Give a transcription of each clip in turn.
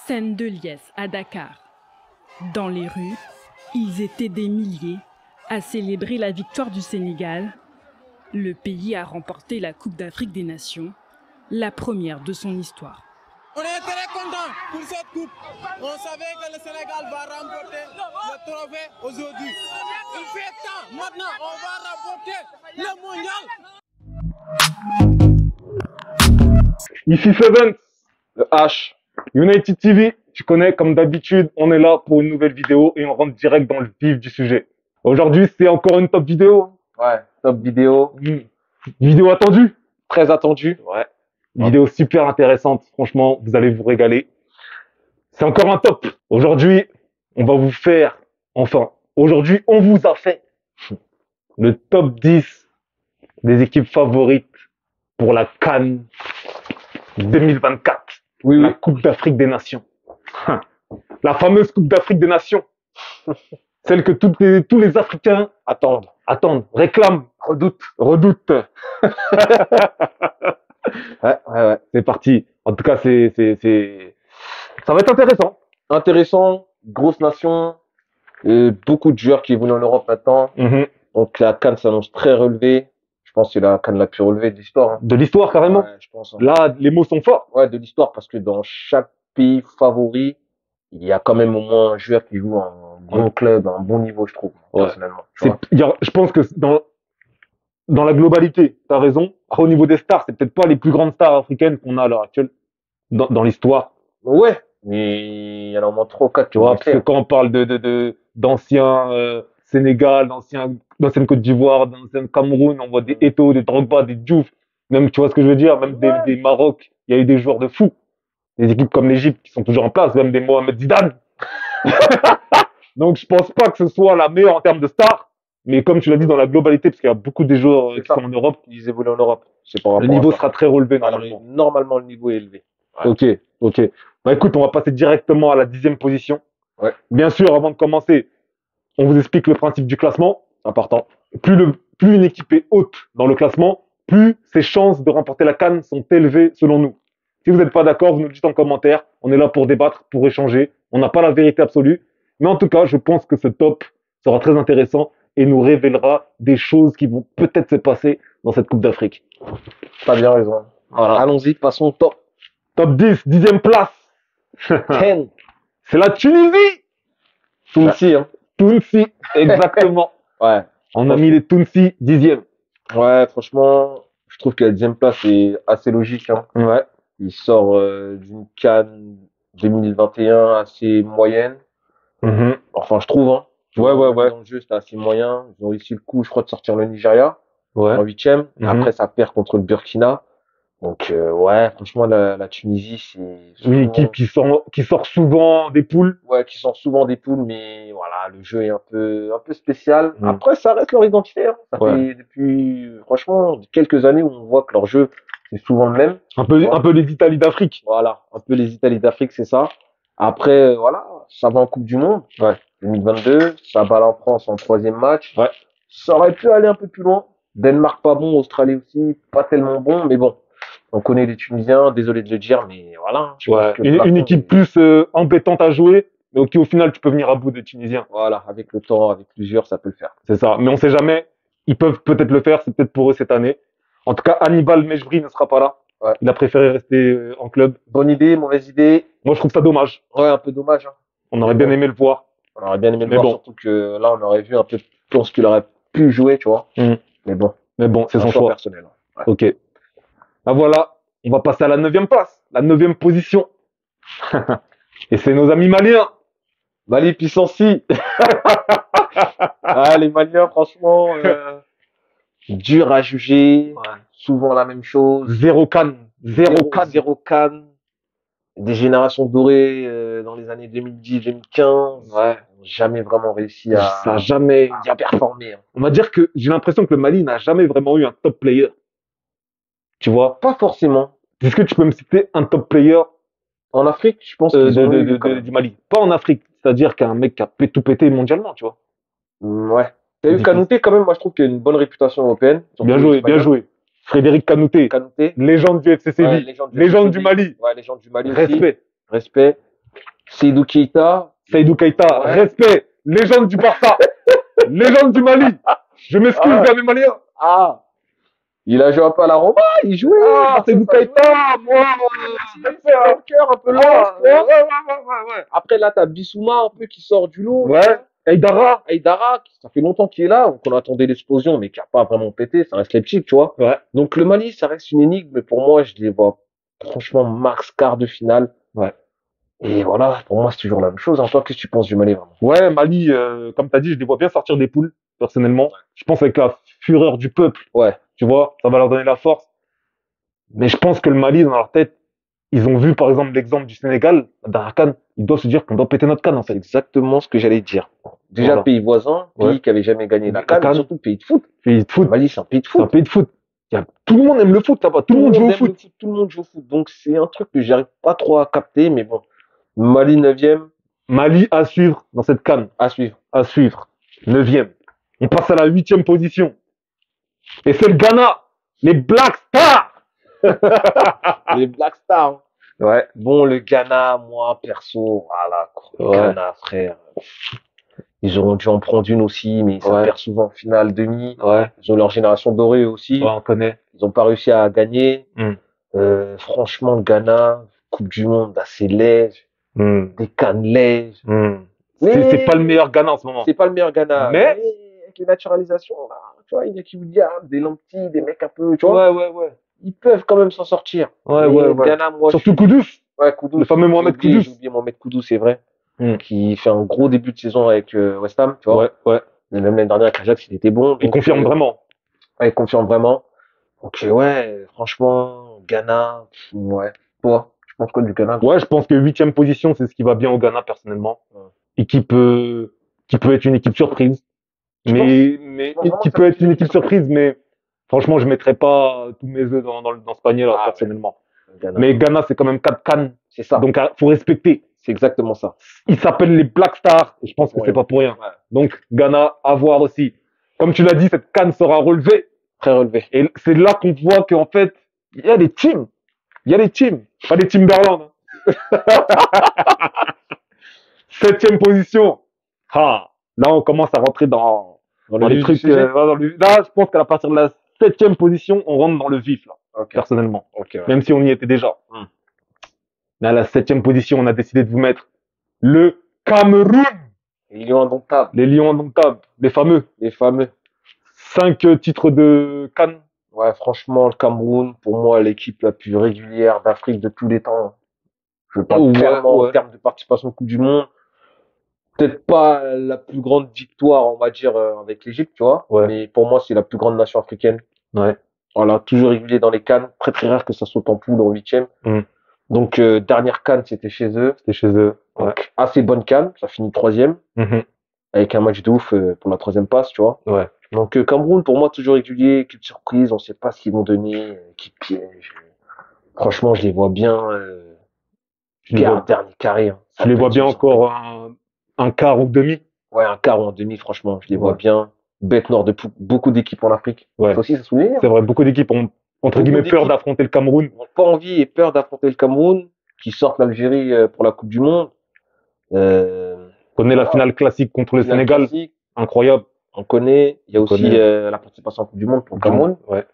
Scène de liesse à Dakar. Dans les rues, ils étaient des milliers à célébrer la victoire du Sénégal. Le pays a remporté la Coupe d'Afrique des Nations, la première de son histoire. On est très contents pour cette coupe. On savait que le Sénégal va remporter le trophée aujourd'hui. Il fait temps, maintenant, on va remporter le mondial. Ici Seven, le H, United TV, tu connais, comme d'habitude, on est là pour une nouvelle vidéo et on rentre direct dans le vif du sujet. Aujourd'hui, c'est encore une top vidéo. Ouais, top vidéo. Vidéo attendue. Très attendue. Ouais. Vidéo super intéressante. Franchement, vous allez vous régaler. C'est encore un top. Aujourd'hui, on va vous faire, aujourd'hui, on vous a fait le top 10 des équipes favorites pour la CAN 2024. Oui, La Coupe d'Afrique des Nations. La fameuse Coupe d'Afrique des Nations. Celle que tous les Africains attendent, réclament, redoutent. Ouais. C'est parti. En tout cas, ça va être intéressant. Intéressant, grosse nation, et beaucoup de joueurs qui évoluent en Europe maintenant. Donc la CAN s'annonce très relevée. Je pense que c'est la CAN la plus relevée de l'histoire. Hein. De l'histoire, carrément. Ouais, je pense. Hein. Là, les mots sont forts. Ouais, de l'histoire, parce que dans chaque pays favori, il y a quand même au moins un joueur qui joue un bon club, un bon niveau, je trouve, personnellement. Je pense que dans la globalité, tu as raison. Après, au niveau des stars, c'est peut-être pas les plus grandes stars africaines qu'on a à l'heure actuelle dans l'histoire. Ouais, mais il y en a au moins 3 ou 4, tu vois, parce que quand on parle d'anciens Sénégal, d'anciennes Côte d'Ivoire, d'anciennes Cameroun, on voit des Eto'o, des Drogba, des Diouf, même, tu vois ce que je veux dire, même des Maroc, il y a eu des joueurs de fous. Des équipes comme l'Égypte qui sont toujours en place, même des Mohamed Zidane. Donc, je pense pas que ce soit la meilleure en termes de stars, mais comme tu l'as dit, dans la globalité, parce qu'il y a beaucoup de joueurs qui sont en Europe, ils évoluent en Europe. Le niveau sera très relevé normalement. Normalement, le niveau est élevé. Ouais. Ok. Bah écoute, on va passer directement à la 10e position. Ouais. Bien sûr, avant de commencer, on vous explique le principe du classement. Important. Plus une équipe est haute dans le classement, plus ses chances de remporter la CAN sont élevées selon nous. Si vous n'êtes pas d'accord, vous nous le dites en commentaire. On est là pour débattre, pour échanger. On n'a pas la vérité absolue. Mais en tout cas, je pense que ce top sera très intéressant et nous révélera des choses qui vont peut-être se passer dans cette Coupe d'Afrique. T'as bien raison. Voilà. Allons-y, passons au top. Top 10, 10e place. 10. C'est la Tunisie. Tunisie, hein. Tunisie, exactement. Ouais. On a mis les Tunisie 10e. Ouais, franchement, je trouve que la 10e place est assez logique. Hein. Ouais. Il sort d'une CAN 2021 assez moyenne. Enfin, je trouve. Hein. Ouais. Dans le jeu, c'était assez moyen. Ils ont réussi le coup, je crois, de sortir le Nigeria en 8e. Après, ça perd contre le Burkina. Donc, ouais, franchement, la Tunisie, c'est une équipe qui sort souvent des poules. Ouais, qui sort souvent des poules, mais voilà, le jeu est un peu spécial. Après, ça reste leur identité. Hein. Ça fait depuis, franchement, quelques années où on voit que leur jeu, c'est souvent le même. Un peu les Italies d'Afrique. Voilà, un peu les Italies d'Afrique, c'est ça. Après, voilà, ça va en Coupe du Monde. Ouais. 2022, ça bat la France en 3e match. Ouais. Ça aurait pu aller un peu plus loin. Danemark pas bon, Australie aussi pas tellement bon, mais bon. On connaît les Tunisiens, désolé de le dire, mais voilà. Une équipe plus embêtante à jouer, mais qui au final tu peux venir à bout des Tunisiens. Voilà, avec le temps, avec plusieurs, ça peut le faire. C'est ça, mais on sait jamais. Ils peuvent peut-être le faire, c'est peut-être pour eux cette année. En tout cas, Hannibal Mejbri ne sera pas là. Ouais. Il a préféré rester en club. Bonne idée, mauvaise idée. Moi, je trouve ça dommage. Ouais, un peu dommage. Hein. On aurait bien aimé le voir. On aurait bien aimé le voir, surtout que là, on aurait vu un peu plus ce qu'il aurait pu jouer, tu vois. Mais bon, c'est son choix personnel. Ouais. Ok. Ah voilà, on va passer à la 9e place, la 9e position. Et c'est nos amis maliens. Mali Pissancy. Ah, les Maliens, franchement, dur à juger. Ouais. Souvent la même chose. Zéro CAN. Zéro CAN. Des générations dorées dans les années 2010-2015. Ouais. Jamais vraiment réussi à performer. Hein. On va dire que j'ai l'impression que le Mali n'a jamais vraiment eu un top player. Tu vois? Pas forcément. Est-ce que tu peux me citer un top player en Afrique, je pense du Mali? Pas en Afrique, c'est-à-dire qu'un mec qui a tout pété mondialement, tu vois. Ouais. T'as eu Kanouté quand même, moi je trouve qu'il a une bonne réputation européenne. Bien joué. Frédéric Kanouté. Légende du FC Séville. Ouais, légende du Mali. Ouais, légende du Mali Respect. Respect. Seydou Keita. Seydou Keita, Ouais. respect, légende du Barça, légende du Mali. Je m'excuse Ah. vers mes Maliens. Ah, il a joué un peu à la Roma, il jouait. Ah, Seydou Ça jouait. Keita, moi, C'est un cœur un peu lent, Ah, tu vois. ouais. Après, là, t'as Bissouma un peu qui sort du lot. Ouais, Aïdara. Aïdara, ça fait longtemps qu'il est là, qu'on attendait l'explosion, mais qui a pas vraiment pété, ça reste Leipzig, tu vois. Ouais. Donc le Mali, ça reste une énigme, mais pour moi, je les vois franchement max quart de finale. Ouais. Et voilà, pour moi, c'est toujours la même chose. En toi, qu'est-ce que tu penses du Mali, vraiment? Ouais, Mali, comme tu as dit, je les vois bien sortir des poules, personnellement. Je pense avec la fureur du peuple, Ouais. tu vois, ça va leur donner la force. Mais je pense que le Mali, dans leur tête, ils ont vu, par exemple, l'exemple du Sénégal, dans la CAN, ils doivent se dire qu'on doit péter notre CAN, en C'est fait. exactement ce que j'allais dire. Déjà, Voilà. pays voisin, pays Ouais. qui avait jamais gagné la La CAN, CAN. surtout pays de foot. Pays de Le foot, Mali, c'est un pays de c'est un foot. pays de foot. Tout le monde aime le foot, là-bas. Tout le monde joue au aime le foot. tout le monde joue au foot. Donc, c'est un truc que j'arrive pas trop à capter, mais bon. Mali 9e, Mali à suivre dans cette CAN. à suivre. À suivre. 9e. On passe à la 8e position. Et c'est le Ghana. Les Black Stars. Les Black Stars. Hein. Ouais. Bon, le Ghana, moi, perso, voilà, quoi. Le Ouais. Ghana, frère. Ils auront dû en prendre une aussi, mais ça Ouais. perd souvent en finale, demi. Ouais. Ils ont leur génération dorée aussi. Ouais, on connaît. Ils ont pas réussi à gagner. Mm. Franchement, le Ghana, Coupe du Monde assez léger, Mm. des cannes lèges. Mm. Mais- C'est pas le meilleur Ghana en ce moment. C'est pas le meilleur Ghana. Mais- avec les naturalisations, là, tu vois, il y a qui vous dit, des Lamptey, des mecs un peu, tu vois, Ouais. ils peuvent quand même s'en sortir. Ouais, Mais ouais, le ouais. Ghana, moi, Surtout je Koudous. ouais, Koudous. Le fameux Mohamed Koudous. J'ai oublié Mohamed Koudous, c'est vrai. Mm. Qui fait un gros début de saison avec West Ham, tu vois. Ouais. Mais même l'année dernière avec Ajax, il était bon. Il Donc, confirme vraiment. ouais, il confirme vraiment. Donc, ouais, franchement, Ghana, ouais. Toi, je pense quoi du Ghana? Ouais, je pense que 8e position, c'est ce qui va bien au Ghana, personnellement. Ouais. Et qui peut être une équipe surprise. Tu Mais penses vraiment qui que peut ça être une équipe surprise, mais franchement, je mettrais pas tous mes œufs dans ce panier-là, Ah, personnellement. Ghana. Mais Ghana, c'est quand même 4 cannes. C'est ça. Donc, faut respecter. C'est exactement ça. Ils s'appellent les Black Stars. Et je pense que Ouais. c'est pas pour rien. Ouais. Donc, Ghana, à voir aussi. Comme tu l'as dit, cette canne sera relevée. Très relevé. Et c'est là qu'on voit qu'en fait, il y a des teams. Il y a des teams. Pas des Timberland. Hein. 7e position. Ah, là, on commence à rentrer dans les vif du trucs. sujet. Là, je pense qu'à partir de la 7e position, on rentre dans le vif, là, Ok. personnellement. Ok, ouais. Même si on y était déjà. Mais à la 7e position, on a décidé de vous mettre le Cameroun. Les Lions indomptables. Les Lions indomptables. Les fameux. Les fameux. 5 titres de Cannes. Ouais, franchement, le Cameroun, pour moi, l'équipe la plus régulière d'Afrique de tous les temps. Je parle Ouais, clairement ouais. en termes de participation à la Coupe du Monde. Peut-être pas la plus grande victoire, on va dire, avec l'Égypte, tu vois. Ouais. Mais pour moi, c'est la plus grande nation africaine. Ouais. Voilà, toujours régulier dans les CAN. Très très rare que ça saute en poule en 8e. Mm. Donc, dernière CAN, c'était chez eux. C'était chez eux. Ouais. Donc, assez bonne CAN. Ça finit 3e. Mhm. Avec un match de ouf pour la 3e passe, tu vois. Ouais. Donc Cameroun, pour moi, toujours régulier, équipe surprise, on sait pas ce qu'ils vont donner, équipe piège. Franchement, je les vois bien Je les vois- dernier carré. Hein. Ça Je les peut vois être bien une encore un quart ou demi. Ouais, un quart ou en demi, franchement, je les vois Ouais. bien. Bête noire de beaucoup d'équipes en Afrique. Ouais. Ça aussi, ça souligne. C'est vrai, beaucoup d'équipes ont, entre Beaucoup guillemets, peur d'équipes. d'affronter le Cameroun. Ils n'ont pas envie et peur d'affronter le Cameroun, qui sortent l'Algérie pour la Coupe du Monde. On connaît la Voilà. finale classique contre le Finale Sénégal. classique, Incroyable. on connaît. Il y a On aussi connaît. la participation en Coupe du Monde pour le Cameroun. Ouais.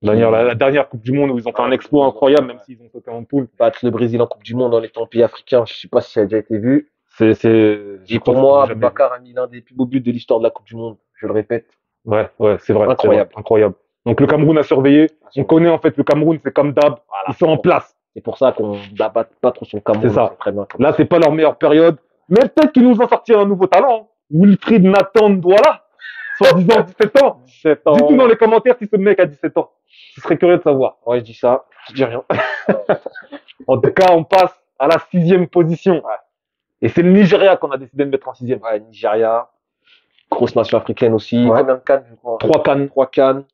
La dernière Coupe du Monde où ils ont fait un exploit incroyable, même s'ils ont sauté en poule. Battre le Brésil en Coupe du Monde en étant pays africain, je sais pas si ça a déjà été vu. Je Et crois pour que moi, j'ai jamais Bakar a mis l'un des plus beaux buts de l'histoire de la Coupe du Monde. Je le répète. vu. Ouais, c'est vrai. Incroyable. C'est vrai, incroyable. Donc le Cameroun a surveillé. On connaît en fait le Cameroun, c'est comme d'hab. Voilà. Ils sont en place. C'est pour ça qu'on n'abatte pas trop son Cameroun. C'est ça. Très bien. Là, c'est pas leur meilleure période. Mais peut-être qu'ils nous ont sorti un nouveau talent. Wilfried Nathan Douala, soi-disant 17 ans. 17 ans. Dites-nous dans les commentaires si ce mec a 17 ans. Je serais curieux de savoir. Ouais, je dis ça. Je dis rien. En tout cas, on passe à la 6e position. Ouais. Et c'est le Nigeria qu'on a décidé de mettre en 6e. Ouais, Nigeria. Grosse nation africaine aussi. Ouais. Combien de cannes, je crois? 3 cannes. 3 cannes.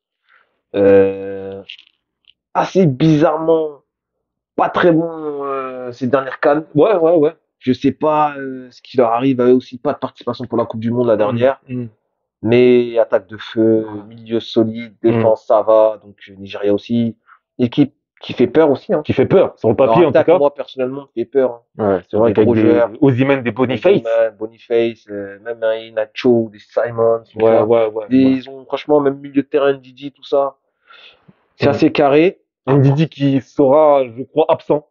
Assez bizarrement, pas très bon ces dernières cannes. Ouais. Je sais pas ce qui leur arrive. À eux aussi, pas de participation pour la Coupe du Monde la dernière. Mm. Mais attaque de feu, milieu solide, défense, ça va. Donc Nigeria aussi. Équipe Qui fait peur aussi, hein. qui fait peur, sur le Leur papier en tout attaque, cas. moi, personnellement, me fait peur, hein. Ouais, c'est Des vrai qu'avec gros joueurs. des Osimhen, des Boniface. Osimhen, Boniface, même un Nacho, des Simons, tu Ouais, vois. ouais. Ils ont, franchement, même milieu de terrain, Didi, tout ça. C'est Mhm. assez carré. Ndidi qui sera, je crois, absent.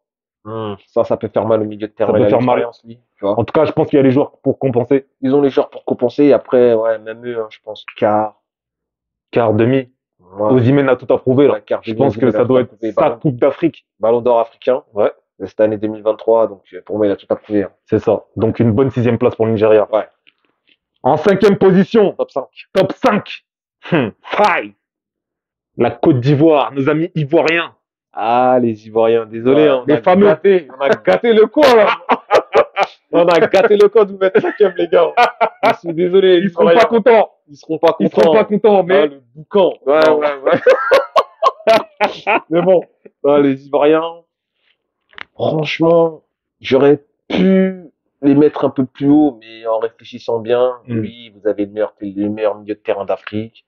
Ça peut faire mal au milieu de terrain. Ça peut Il a faire mal. l'expérience, lui, tu vois. En tout cas, je pense qu'il y a les joueurs pour compenser. Ils ont les joueurs pour compenser. Et après, ouais, même eux, hein, je pense, quart. Quart demi. Ouais, Osimhen a tout approuvé là. ouais, quart Je demi, pense que Osimhen a ça tout doit être approuvé. sa Coupe d'Afrique. Ballon d'or africain. Ouais, De cette année 2023. Donc, pour moi, il a tout approuvé, hein. c'est ça. Donc une bonne 6e place pour le Nigeria. Ouais. En 5e position, Top 5. top 5. Five. La Côte d'Ivoire, nos amis ivoiriens. Ah, les Ivoiriens. Désolé, Ouais, hein, les fameux. on a gâté le coin, là. On a gâté le coin de vous mettre 5e, les gars. Je suis désolé, les Ils seront Ivoiriens. pas contents. Ils seront pas Ils contents. seront pas contents, mais Ah, le boucan. ouais, Non. ouais. Mais bon, les Ivoiriens, franchement, j'aurais pu les mettre un peu plus haut, mais en réfléchissant bien, oui, vous avez le meilleur milieu de terrain d'Afrique.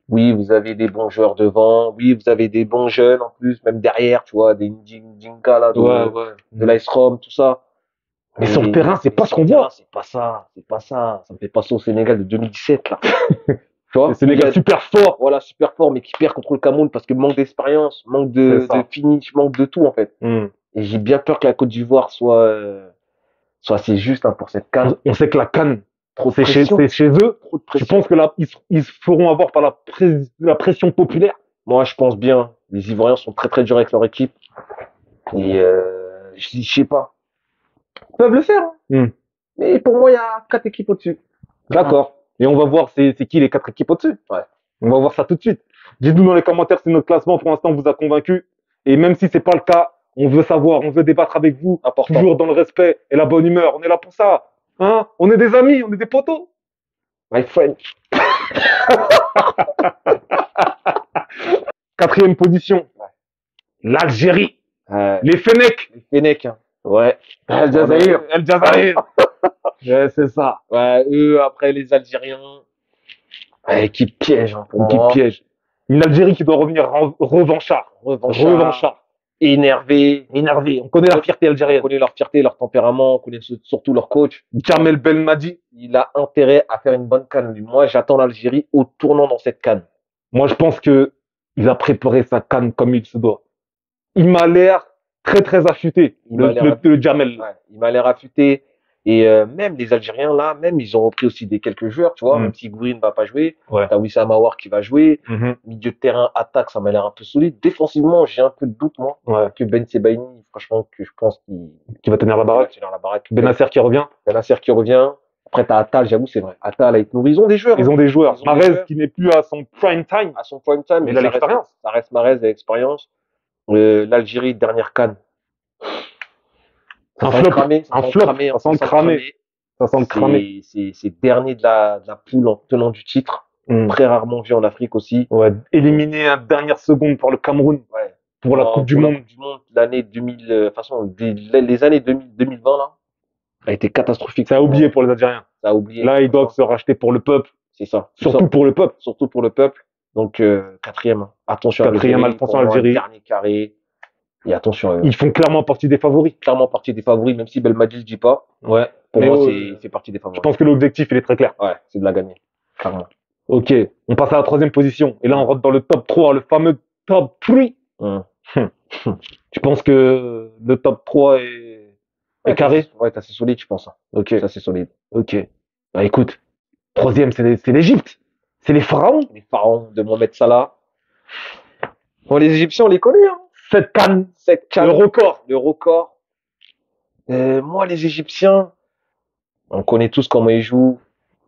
Oui, vous avez des bons joueurs devant. Oui, vous avez des bons jeunes en plus, même derrière, tu vois, des Ndinga là, de l'Ice Rome, tout ça. Mais sur le terrain, c'est pas ce qu'on voit. C'est pas ça, c'est pas ça. Ça me fait passer au Sénégal de 2017 là. Tu vois, Le Sénégal super fort. voilà, super fort, mais qui perd contre le Cameroun parce que manque d'expérience, manque de finish, manque de tout en fait. Et j'ai bien peur que la Côte d'Ivoire soit assez juste, hein, pour cette CAN. On sait que la CAN, Trop de c'est chez pression. eux. Trop de Tu pression. penses que là, ils se feront avoir par la pression populaire? Moi, je pense bien. Les Ivoiriens sont très très durs avec leur équipe. Et je sais pas. Ils peuvent le faire, hein. Mais pour moi, il y a 4 équipes au-dessus. D'accord. Et on va voir c'est qui les 4 équipes au-dessus. Ouais. On va voir ça tout de suite. Dites-nous dans les commentaires si notre classement pour l'instant vous a convaincu. Et même si c'est pas le cas, on veut savoir, on veut débattre avec vous. Important. Toujours dans le respect et la bonne humeur. On est là pour ça. Hein? On est des amis, on est des potos. My friend. 4e position. L'Algérie. Les Fennecs. Les Fennecs, hein. Ouais. El Jazair. El Jazair. Ouais, c'est ça. Ouais, eux, après les Algériens. Ouais, qui piège, hein, pour Qui moi. piège. Une Algérie qui doit revenir revanchard. Revanchard. Énervé. On connaît la fierté On algérienne. connaît leur fierté, leur tempérament, on connaît surtout leur coach. Jamel Belmadi. Il a intérêt à faire une bonne CAN. Moi, j'attends l'Algérie au tournant dans cette CAN. Moi, je pense que il a préparé sa CAN comme il se doit. Il m'a l'air très très affûté, le Jamel. Ouais, il m'a l'air affûté. Et même les Algériens là, même ils ont repris aussi quelques joueurs, tu vois. Même si Gouiri ne va pas jouer, t'as Wissam Aouar qui va jouer. Milieu de terrain, attaque, ça m'a l'air un peu solide. Défensivement, j'ai un peu de doute moi que Ben Sebaini, franchement, que je pense qu'il va tenir la baraque. Benasser qui revient. Après, t'as Attal, j'avoue, c'est vrai. Attal avec Nouri, ils ont des joueurs. Ils ont des joueurs. Mahrez qui n'est plus à son prime time. Mais il a l'expérience. Ça reste Mahrez avec l'expérience. L'Algérie, dernière CAN. Ça sent le cramer. C'est dernier de la poule en tenant du titre. Très rarement vu en Afrique aussi. Ouais, éliminé à dernière seconde par le Cameroun. Ouais. Pour la Coupe du Monde. L'année 2000, de toute façon, les années 2020, là, a été catastrophique. Ça a oublié pour les Algériens. Ça a oublié. Là, ils doivent se racheter pour le peuple. C'est ça. Surtout pour le peuple. Surtout pour le peuple. Donc, 4e. Attention à Algérie. Dernier carré. Et attention. Ils font clairement partie des favoris. Même si Belmadi le dit pas. Ouais. Pour moi, il fait partie des favoris. Je pense que l'objectif, il est très clair. Ouais, c'est de la gagner. Clairement. Ok. On passe à la 3e position. Et là, on rentre dans le top 3, le fameux top 3. Tu penses que le top 3 est carré? Ouais, c'est assez solide, je pense. Ok. C'est assez solide. Ok. Bah écoute, 3e, c'est l'Égypte. C'est les pharaons. Les pharaons de Mohamed Salah. Bon, les Égyptiens, on les connaît, hein. Cette CAN. Le record. Moi, les Égyptiens, on connaît tous comment ils jouent.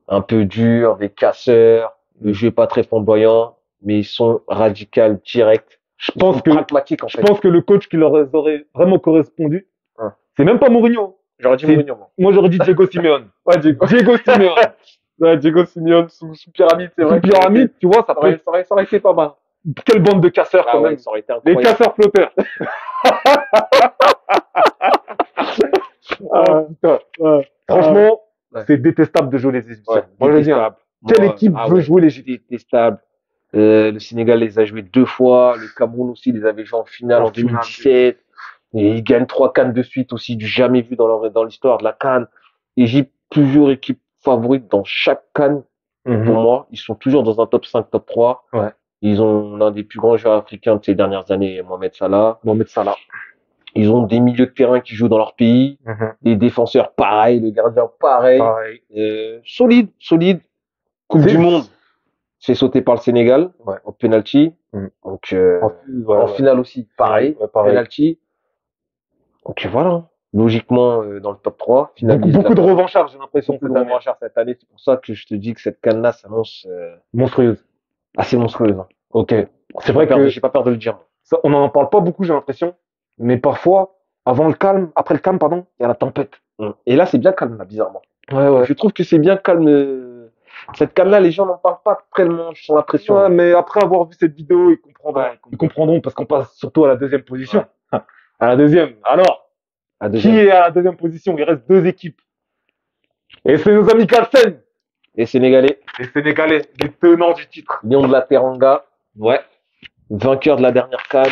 Un peu dur, des casseurs. Le jeu est pas très flamboyant, mais ils sont radicaux, directs. Je pense que le coach qui leur aurait vraiment correspondu, c'est même pas Mourinho. J'aurais dit Mourinho, moi. Moi, j'aurais dit Diego Simeone. Ouais, Diego Simeone. Ouais, Diego Simeone sous pyramide, c'est vrai. Sous pyramide, tu vois, ça aurait été pas mal. Quelle bande de casseurs, quand même. Ça aurait été incroyable. Les casseurs flotteurs. Franchement, c'est détestable de jouer les Égyptiens. Moi, je dis, quelle équipe veut jouer l'Égypte? Détestable. Le Sénégal les a joués 2 fois. Le Cameroun aussi les avait joués en finale en 2017. Et ils gagnent 3 CAN de suite aussi, du jamais vu dans l'histoire de la CAN. Égypte, toujours équipe favorite dans chaque CAN. Pour moi, ils sont toujours dans un top 5, top 3. Ouais. Ils ont l'un des plus grands joueurs africains de ces dernières années, Mohamed Salah. Ils ont des milieux de terrain qui jouent dans leur pays. Des défenseurs pareil, le gardien pareil. Solide. Coupe du Monde. C'est sauté par le Sénégal. En penalty. Donc, en finale aussi, pareil. Penalty. Donc voilà. Logiquement, dans le top 3. Beaucoup de revanchards, j'ai l'impression. Beaucoup de revanchards cette année. C'est pour ça que je te dis que cette CAN-là s'annonce monstrueuse. Assez monstrueuse. Hein. Ok. C'est vrai que j'ai pas peur de le dire. Ça, on n'en parle pas beaucoup, j'ai l'impression. Mais parfois, après le calme, pardon, il y a la tempête. Et là, c'est bien calme, là, bizarrement. Ouais. Je trouve que c'est bien calme. Cette CAN-là, les gens n'en parlent pas tellement, je sens la pression. Ouais, mais après avoir vu cette vidéo, ils comprendront parce qu'on passe surtout à la deuxième position. Ouais. À la deuxième. Alors, qui est à la deuxième position? Il reste 2 équipes. Et c'est nos amis Galsen. Les Sénégalais. Les tenants du titre. Lions de la Teranga. Ouais. Vainqueurs de la dernière CAN.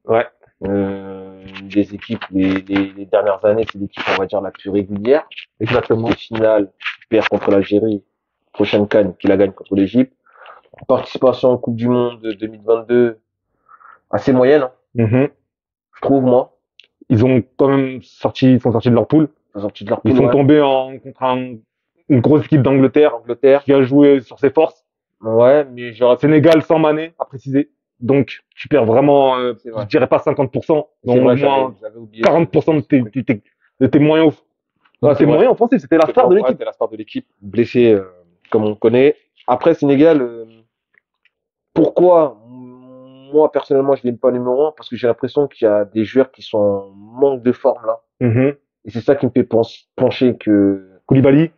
Ouais. Des équipes, les dernières années, c'est l'équipe, on va dire, la plus régulière. Exactement. Les finales, qui perd contre l'Algérie. Prochaine CAN, qui la gagne contre l'Égypte. Participation en Coupe du Monde 2022, assez moyenne, hein. Je trouve, moi. Ils sont sortis de leur poule. Ils sont tombés contre une grosse équipe d'Angleterre. Qui a joué sur ses forces. Ouais, mais Sénégal sans Mané, à préciser. Donc, tu perds vraiment, je dirais pas 50%, mais au moins 40% de tes moyens offensifs. C'était la star de l'équipe. C'était la star de l'équipe. Blessé, comme on connaît. Après, Sénégal, pourquoi moi, personnellement, je l'aime pas numéro 1? Parce que j'ai l'impression qu'il y a des joueurs qui sont en manque de forme, là. Et c'est ça qui me fait pencher que Koulibaly,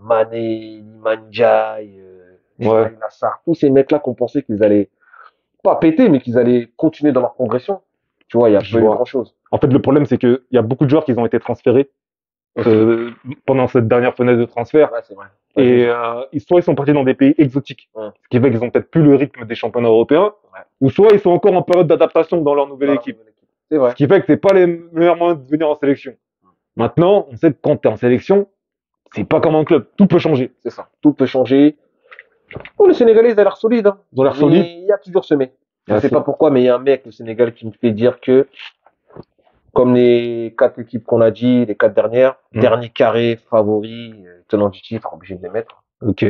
Mané, Ndiaye, Nassar, tous ces mecs-là qu'on pensait qu'ils allaient pas péter, mais qu'ils allaient continuer dans leur progression. Tu vois, il y a pas eu grand-chose. En fait, le problème, c'est qu'il y a beaucoup de joueurs qui ont été transférés pendant cette dernière fenêtre de transfert. Ouais, c'est vrai. Et soit ils sont partis dans des pays exotiques, ce qui fait qu'ils ont peut-être plus le rythme des championnats européens, ou soit ils sont encore en période d'adaptation dans leur nouvelle équipe. C'est vrai. Ce qui fait que c'est pas les meilleurs moyens de venir en sélection. Maintenant, on sait que quand tu es en sélection, c'est pas comme un club, tout peut changer. C'est ça, tout peut changer. Oh, les Sénégalais, ils ont l'air solides. Hein. Ils ont l'air solides. Il y a toujours ce mec. Je sais pas pourquoi, mais il y a un mec au Sénégal qui me fait dire que, comme les 4 équipes qu'on a dit, les 4 dernières, dernier carré, favori, tenant du titre, obligé de les mettre. Ok.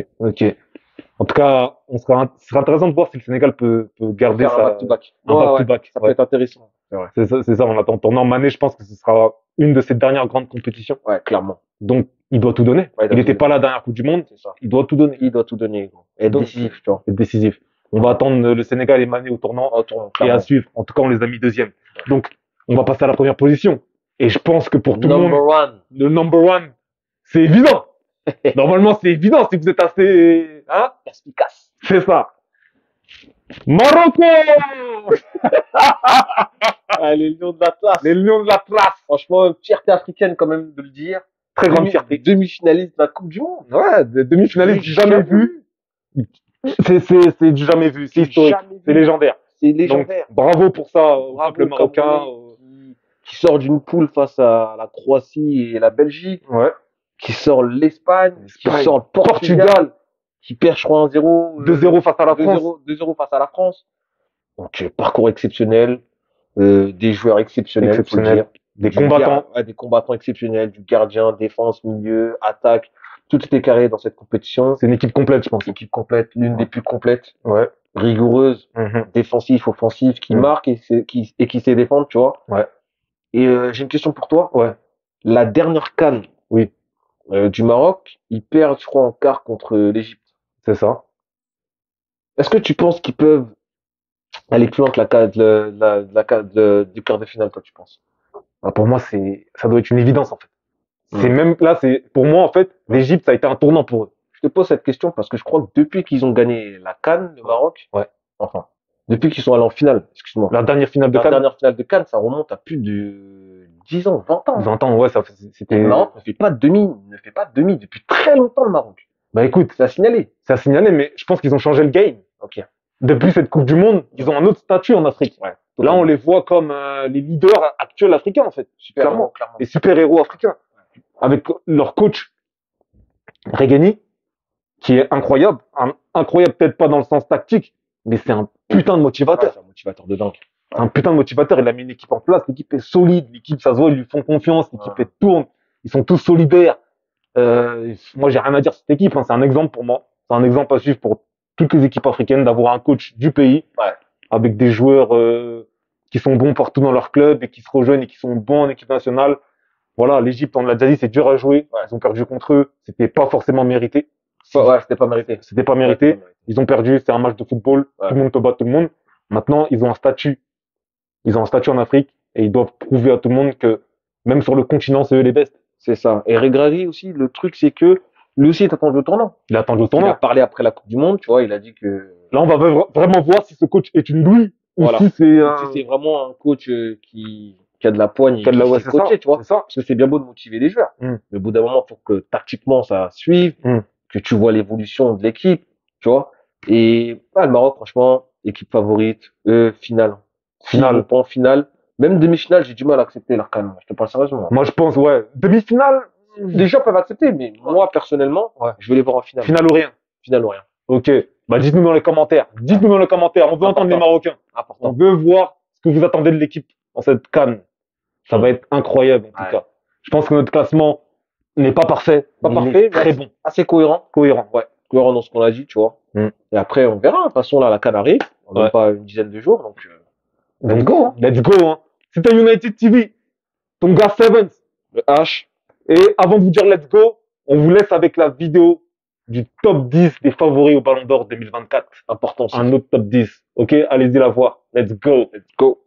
En tout cas, ce sera intéressant de voir si le Sénégal peut garder un back-to-back. Ça peut être intéressant. C'est ça, on attend. Tournant Mané, je pense que ce sera une de ses dernières grandes compétitions. Ouais, clairement. Donc, il doit tout donner. Il n'était pas là dernière Coupe du Monde. C'est ça. Il doit tout donner. Être décisif, tu vois. Être décisif. On va attendre le Sénégal et Mané au tournant. Et à suivre. En tout cas, on les a mis 2e. Donc, on va passer à la première position. Et je pense que pour tout le monde, le number one, c'est évident. Normalement, c'est évident si vous êtes assez, perspicace. C'est ça. Morocco! Les Lions de l'Atlas. Les Lions de l'Atlas. Franchement, fierté africaine quand même de le dire. Très grande fierté. Demi-finaliste de la Coupe du Monde. Ouais, demi-finaliste du jamais vu. C'est du jamais vu. C'est historique. C'est légendaire. C'est légendaire. Donc, bravo pour ça, au peuple marocain. Qui sort d'une poule face à la Croatie et la Belgique. Ouais. Qui sort l'Espagne. Qui sort le Portugal. Qui perd, je crois, 1-0. 2-0 face à la France. 2-0 face à la France. Donc, parcours exceptionnel. Des joueurs exceptionnels. Faut le dire. Des combattants. Des combattants exceptionnels. Du gardien, défense, milieu, attaque. Tout était carré dans cette compétition. C'est une équipe complète, je pense. Une équipe complète. L'une des plus complètes. Ouais. Rigoureuse. Défensif, offensif, qui marque et qui sait défendre, tu vois. Ouais. Et j'ai une question pour toi. Ouais. La dernière CAN du Maroc, ils perdent, je crois, en quart contre l'Égypte. C'est ça. Est-ce que tu penses qu'ils peuvent aller plus loin que du quart de finale, toi, tu penses? Pour moi, ça doit être une évidence, en fait. C'est même, là, pour moi, en fait, l'Égypte, ça a été un tournant pour eux. Je te pose cette question parce que je crois que depuis qu'ils ont gagné la CAN, le Maroc, depuis qu'ils sont allés en finale, excuse-moi. La dernière finale de CAN. La dernière finale de CAN, ça remonte à plus de 10 ans, 20 ans. 20 ans, ouais, c'était. Le Maroc ne fait pas de demi depuis très longtemps, le Maroc. Bah écoute, C'est à signaler. c'est à signaler, mais je pense qu'ils ont changé le game. Ok. Depuis cette Coupe du Monde, ils ont un autre statut en Afrique. Ouais. Là, on les voit comme les leaders actuels africains, en fait. super clairement. clairement. Les super-héros africains. Avec leur coach, Regeni, qui est incroyable. Incroyable, peut-être pas dans le sens tactique, mais c'est un putain de Ouais, motivateur. c'est un motivateur de dingue. C'est un putain de motivateur. Il a mis une équipe en place. L'équipe est solide. L'équipe, ça se voit, ils lui font confiance. L'équipe, Ouais. elle tourne. Ils sont tous solidaires. Moi, j'ai rien à dire sur cette équipe. Hein. C'est un exemple pour moi. C'est un exemple à suivre pour toutes les équipes africaines d'avoir un coach du pays Ouais. avec des joueurs qui sont bons partout dans leur club et qui se rejoignent et qui sont bons en équipe nationale. Voilà, l'Égypte, on l'a déjà dit, c'est dur à jouer. Ouais. Ils ont perdu contre eux. C'était pas forcément mérité. Ouais, c'était pas mérité. C'était pas Ouais, mérité. c'était pas mérité. Ils ont perdu. C'est un match de football. Ouais. Tout le monde peut battre tout le monde. Maintenant, ils ont un statut. Ils ont un statut en Afrique et ils doivent prouver à tout le monde que même sur le continent, c'est eux les bestes. C'est ça. Et Regragui aussi, le truc, c'est que lui aussi est attendu au tournant. Il a attendu au Il a tournant. parlé après la Coupe du Monde, tu vois, il a dit que Là, on va vraiment voir si ce coach est une douille ou Voilà. si c'est un... si c'est vraiment un coach qui a de la poigne et Quel- qui ouais, sait c'est ça. coacher, tu vois. C'est ça. Parce que c'est bien beau de motiver les joueurs. Mm. Mais au bout d'un moment, il faut que tactiquement ça suive, Mm. que tu vois l'évolution de l'équipe, tu vois. Et le Maroc, franchement, équipe favorite, finale. Finale. S'ils vont pas en finale, même demi-finale, j'ai du mal à accepter leur canne. Je te parle sérieusement. Moi, je pense, ouais. Demi-finale, Les gens peuvent accepter, mais moi, personnellement, Ouais. je vais les voir en finale. finale ou rien. Finale ou rien. Ok. Bah, dites-nous dans les commentaires. Dites-nous dans les commentaires. On veut entendre les Marocains. On Important. veut voir ce que vous attendez de l'équipe dans cette canne. Ça va être incroyable, en tout Ouais. cas. Je pense que notre classement n'est pas parfait. Pas mais parfait, il est mais très bon. assez cohérent. Cohérent. Ouais, cohérent dans ce qu'on a dit, tu vois. Mm. Et après, on verra. De toute façon, là, la canne arrive. On n'a Ouais. pas une dizaine de jours, donc Let's go, hein. Let's go, hein. C'était United TV. Ton gars Sevens. le H. Et avant de vous dire let's go, on vous laisse avec la vidéo du top 10 des favoris au Ballon d'Or 2024. Important aussi. Un autre top 10. Ok, allez-y la voir. Let's go. Let's go.